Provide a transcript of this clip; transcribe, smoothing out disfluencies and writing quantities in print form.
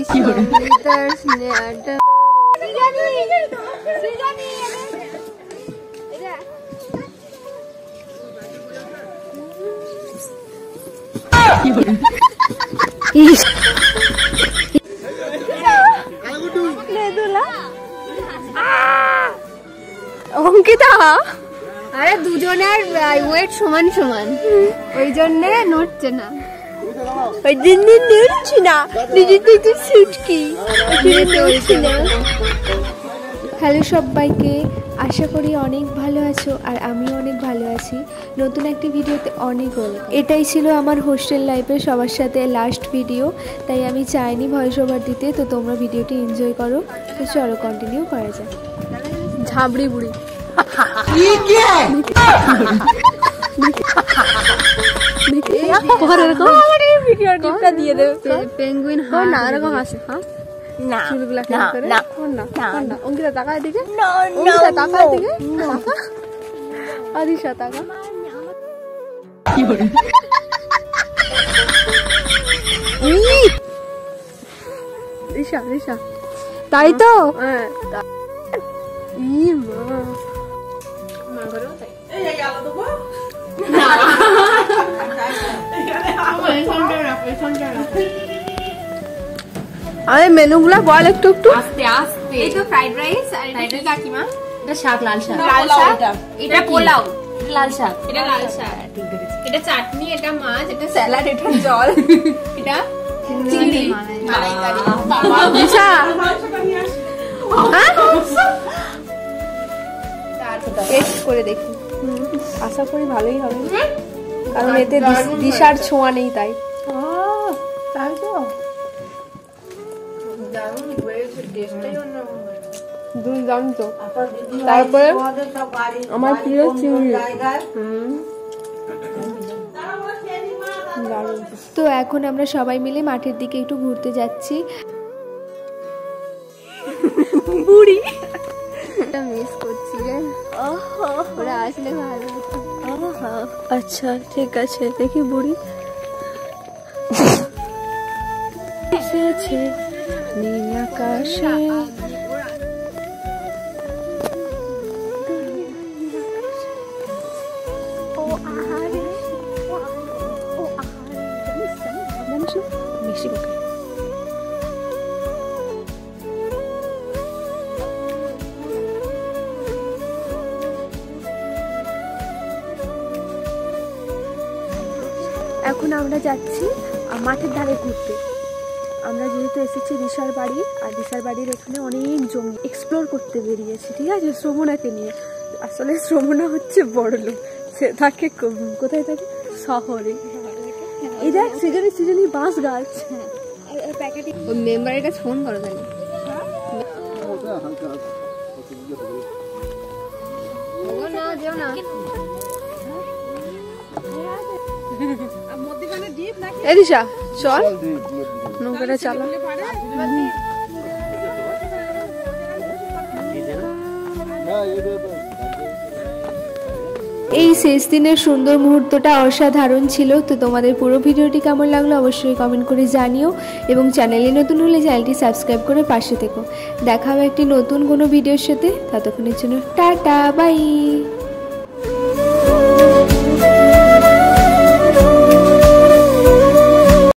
সম্মিলিতার স্নেহাটা অঙ্কিতা, আরে দুজনের ওয়েট সমান সমান, ওই জন্যে নড়ছে না। ওই জন্য নড়ছি না, নিজেদের তো সুটকি নড়ছি না। হ্যালো সবাইকে, আশা করি অনেক ভালো আছো আর আমিও অনেক ভালো আছি। নতুন একটি ভিডিওতে অনেক ওয়েলকাম। এটাই ছিল আমার হোস্টেল লাইফের সবার সাথে লাস্ট ভিডিও, তাই আমি চাইনি ভয়েস ওভার দিতে। তো তোমরা ভিডিওটি এনজয় করো। তো চলো কন্টিনিউ করা যাক। ঝাবড়ি বুড়ি পেঙ্গুইন না এরকম হাসে। না চুলগুলা কেমন করে না না অঙ্কিতা তাকায় দিকে, অঙ্কিতা তাকায় দিকে, আদিশা তাকা। কি বলি রিশা রিশা, তাই তো হ্যাঁ। ই মা মা ঘরেও তাই। এই গেল তো না আরে মেনুগুলা বল একটু একটু আস্তে আস্তে। এই তো ফ্রাইড রাইস আর এটা কাকিমা, এটা শাক, লাল শাক, লাল শাক, এটা পোলাও, লাল শাক, এটা লাল শাক, ঠিক আছে, এটা চাটনি, এটা মাছ, এটা স্যালাড, এটা জল, এটা চিংড়ি মালাইকারি। বাবা দিশা হ্যাঁ টেস্ট করে দেখি, আশা করি ভালোই হবে, কারণ এতে দিশার ছোঁয়া নেই তাই। তাই তো তারপরে আমার প্রিয় চিংড়ি। তো এখন আমরা সবাই মিলে মাঠের দিকে একটু ঘুরতে যাচ্ছি। বুড়ি মিস করছি রে, ওরা আসলে ভালো। আচ্ছা ঠিক আছে, দেখি বুড়ি এসেছে নীল আকাশে। এখন আমরা যাচ্ছি মাঠের ধারে ঘুরতে। আমরা যেহেতু এসেছি দিশার বাড়ি, আর দিশার বাড়ির এখানে অনেক জমি এক্সপ্লোর করতে বেরিয়েছি, ঠিক আছে, শ্রমণাকে নিয়ে। আসলে শ্রমণা হচ্ছে বড় লোক, সে থাকে কোথায় থাকে, শহরে। এই দেখ সিজনে সিজনে বাঁশ গাছ। ওই মেম্বারের কাছে ফোন করো তাহলে। এদিশা চল নৌকাটা চালা। এই শেষ দিনের সুন্দর মুহূর্তটা অসাধারণ ছিল। তো তোমাদের পুরো ভিডিওটি কেমন লাগলো অবশ্যই কমেন্ট করে জানিও, এবং চ্যানেলে নতুন হলে চ্যানেলটি সাবস্ক্রাইব করে পাশে থেকো। দেখা হবে একটি নতুন কোনো ভিডিওর সাথে, ততক্ষণের জন্য টাটা বাই।